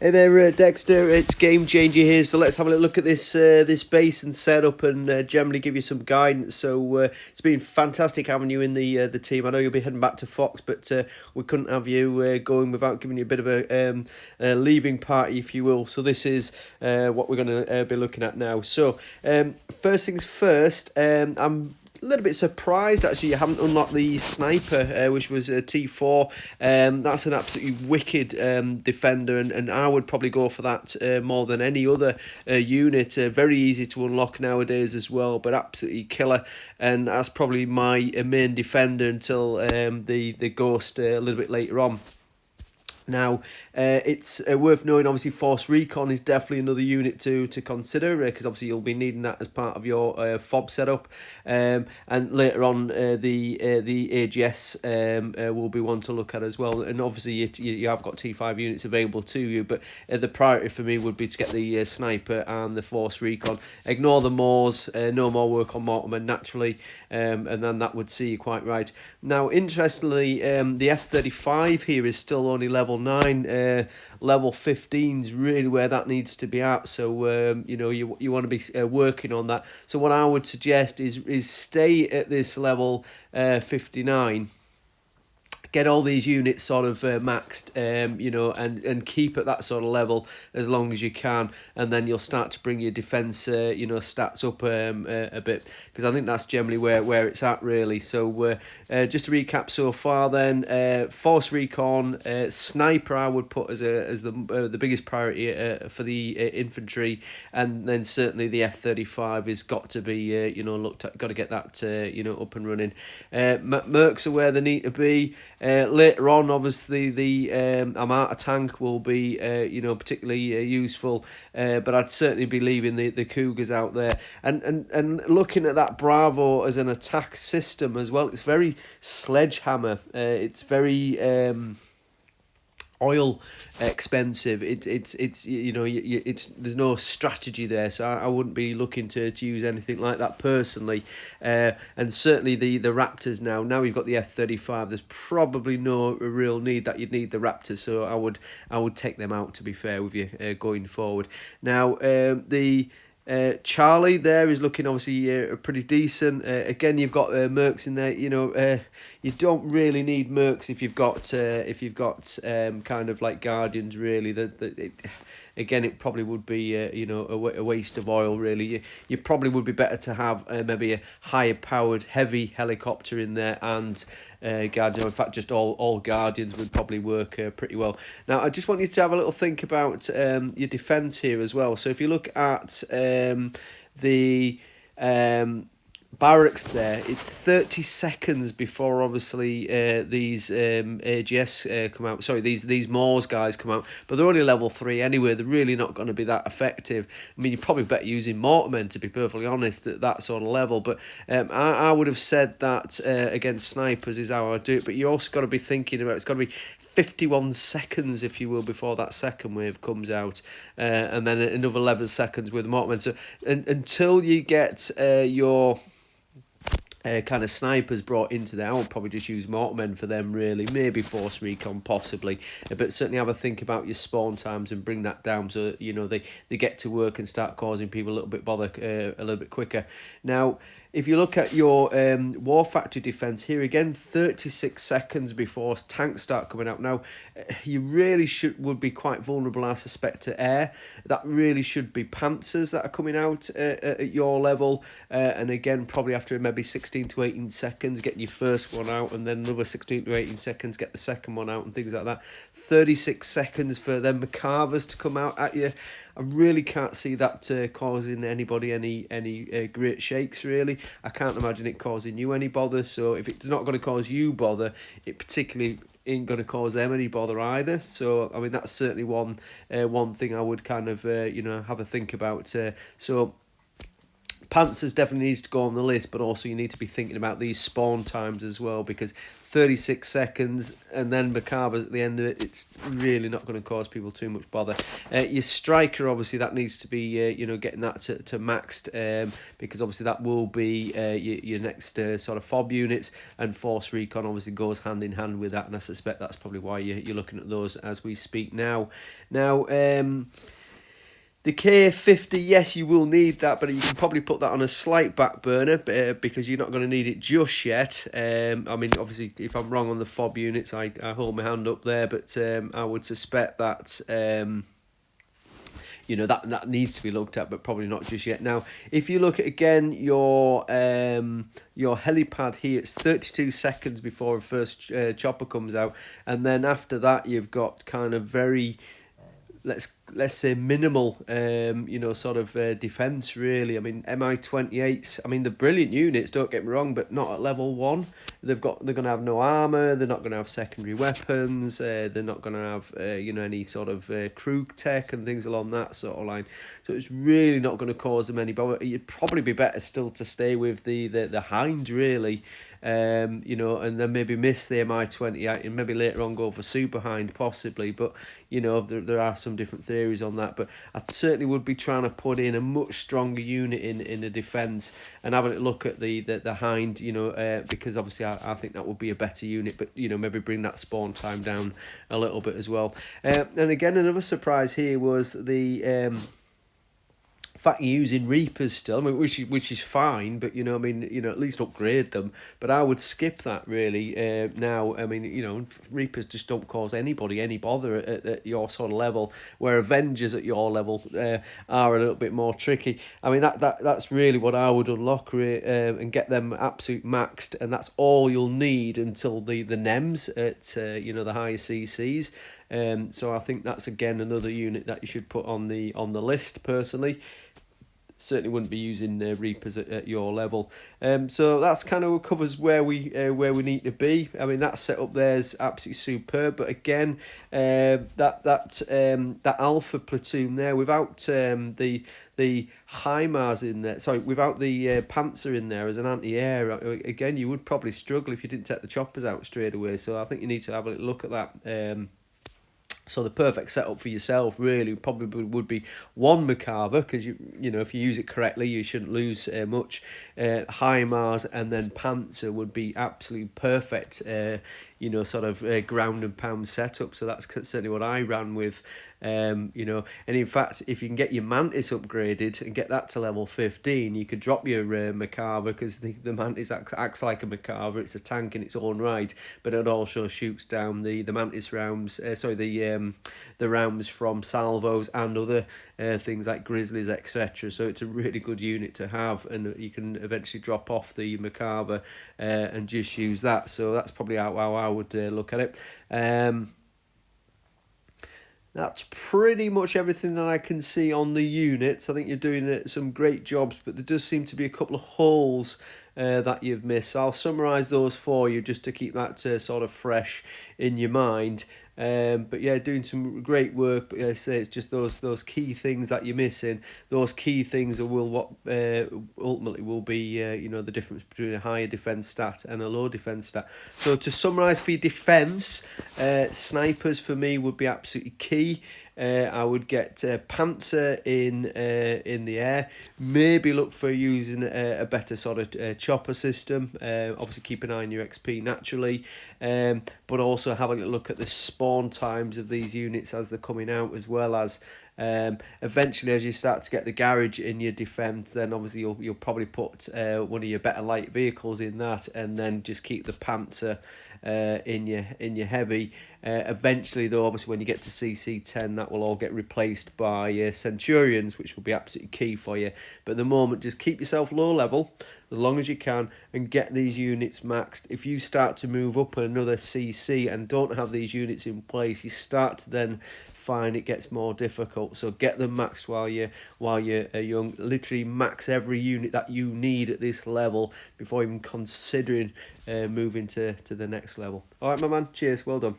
Hey there, Dexter. It's Game Changer here. So let's have a little look at this base and setup, and generally give you some guidance. So it's been fantastic having you in the team. I know you'll be heading back to Fox, but we couldn't have you going without giving you a bit of a leaving party, if you will. So this is what we're going to be looking at now. So first things first, I'm a little bit surprised actually you haven't unlocked the sniper, which was a T4. That's an absolutely wicked defender, and I would probably go for that more than any other unit. Very easy to unlock nowadays as well, but absolutely killer. And that's probably my main defender until the ghost a little bit later on. Now, it's worth knowing, obviously, Force Recon is definitely another unit to consider, because obviously you'll be needing that as part of your FOB setup. And later on, the AGS will be one to look at as well. And obviously, you have got T5 units available to you, but the priority for me would be to get the Sniper and the Force Recon. Ignore the Moors, no more work on Mortimer naturally, and then that would see you quite right. Now, interestingly, the F-35 here is still only level 9. Level 15 is really where that needs to be at. So you want to be working on that. So what I would suggest is stay at this level 59. Get all these units sort of maxed, and keep at that sort of level as long as you can, and then you'll start to bring your defense, stats up a bit, because I think that's generally where it's at really. So just to recap so far, then Force Recon, Sniper, I would put as the biggest priority for the infantry, and then certainly the F-35 has got to be looked at. Got to get that up and running. Mercs are where they need to be. Later on, obviously, the Armata tank will be, particularly useful, but I'd certainly be leaving the Cougars out there. And looking at that Bravo as an attack system as well, it's very sledgehammer. It's very oil expensive. It's there's no strategy there, so I wouldn't be looking to use anything like that personally. And certainly the Raptors now we've got the F-35, there's probably no real need that you'd need the Raptors, so I would take them out, to be fair with you, going forward. Now the Charlie there is looking obviously pretty decent. Again, you've got Mercs in there. You don't really need Mercs if you've got kind of like Guardians really. Again, it probably would be a waste of oil really. You probably would be better to have maybe a higher powered heavy helicopter in there, and Guardians. In fact, just all Guardians would probably work pretty well. Now, I just want you to have a little think about your defence here as well. So if you look at the barracks there, it's 30 seconds before obviously these AGS come out. Sorry, these Moors guys come out, but they're only level 3 anyway. They're really not going to be that effective. I mean, you're probably better using Mortarmen, to be perfectly honest, at that sort of level. But I would have said that against snipers is how I do it. But you also got to be thinking about, it's got to be 51 seconds, if you will, before that second wave comes out, and then another 11 seconds with Mortarmen. So until you get your kind of snipers brought into there, I would probably just use Mortarmen for them really, maybe Force Recon possibly, but certainly have a think about your spawn times and bring that down so they get to work and start causing people a little bit bother a little bit quicker. Now, if you look at your War Factory defense here again, 36 seconds before tanks start coming out. Now, you really would be quite vulnerable, I suspect, to air. That really should be Panzers that are coming out at your level, and again, probably after maybe 16 to 18 seconds, getting your first one out, and then another 16 to 18 seconds, get the second one out, and things like that. 36 seconds for them Macavers to come out at you. I really can't see that causing anybody any great shakes, really. I can't imagine it causing you any bother. So if it's not going to cause you bother, it particularly ain't going to cause them any bother either. So, I mean, that's certainly one thing I would kind of, have a think about. So Panthers definitely needs to go on the list, but also you need to be thinking about these spawn times as well, because 36 seconds, and then Macabre's at the end of it. It's really not going to cause people too much bother. Your striker, obviously, that needs to be getting that to maxed, because obviously that will be your next sort of fob units, and force recon obviously goes hand in hand with that, and I suspect that's probably why you're looking at those as we speak now. The K50, yes, you will need that, but you can probably put that on a slight back burner because you're not going to need it just yet. I mean, obviously, if I'm wrong on the fob units, I hold my hand up there, but I would suspect that that needs to be looked at, but probably not just yet. Now, if you look at again your helipad here, it's 32 seconds before the first chopper comes out, and then after that you've got kind of very, let's say minimal sort of defense really. I mean, Mi-28s, I mean, they're brilliant units, don't get me wrong, but not at level 1. They're going to have no armor, they're not going to have secondary weapons, they're not going to have any sort of crew tech and things along that sort of line, so it's really not going to cause them any bother. You'd probably be better still to stay with the Hind really, and then maybe miss the Mi-28 and maybe later on go for Super Hind possibly, but there are some different theories on that, but I certainly would be trying to put in a much stronger unit in the defence and having a look at the Hind, because obviously I think that would be a better unit, but maybe bring that spawn time down a little bit as well. And again, another surprise here was the fact you're using Reapers still, I mean, which is fine, but at least upgrade them. But I would skip that really now. I mean, Reapers just don't cause anybody any bother at your sort of level, where Avengers at your level are a little bit more tricky. I mean, that's really what I would unlock and get them absolute maxed, and that's all you'll need until the NEMs at the higher CCs. So I think that's again another unit that you should put on the list personally. Certainly wouldn't be using Reapers at your level. So that's kind of covers where we need to be. I mean, that setup there is absolutely superb. But again, that Alpha platoon there without the HIMARS in there, sorry, without the Panzer in there as an anti-air, again, you would probably struggle if you didn't take the choppers out straight away. So I think you need to have a look at that. So the perfect setup for yourself really probably would be one Macabre, because if you use it correctly, you shouldn't lose much. HIMARS and then Panzer would be absolutely perfect. Sort of ground and pound setup. So that's certainly what I ran with. And in fact, if you can get your Mantis upgraded and get that to level 15, you could drop your Macabre, because the Mantis acts like a Macabre. It's a tank in its own right, but it also shoots down the Mantis rounds. The rounds from salvos and other things like Grizzlies, etc. So it's a really good unit to have, and you can eventually drop off the Macabre and just use that. So that's probably how I would look at it. That's pretty much everything that I can see on the units. I think you're doing some great jobs, but there does seem to be a couple of holes that you've missed. I'll summarise those for you just to keep that sort of fresh in your mind. But yeah, doing some great work. But I say it's just those key things that you're missing. Those key things what ultimately will be the difference between a higher defense stat and a low defense stat. So to summarise for your defense, snipers for me would be absolutely key. I would get Panzer in the air. Maybe look for using a better sort of chopper system. Obviously keep an eye on your XP naturally, but also have a look at the spawn times of these units as they're coming out, as well as eventually as you start to get the garage in your defense, then obviously you'll probably put one of your better light vehicles in that, and then just keep the Panzer in your heavy. Eventually though, obviously when you get to CC10, that will all get replaced by Centurions, which will be absolutely key for you. But at the moment, just keep yourself low level as long as you can and get these units maxed. If you start to move up another CC and don't have these units in place, you start to then find it gets more difficult. So get them maxed while you're young. Literally max every unit that you need at this level before even considering moving to the next level. All right, my man. Cheers. Well done.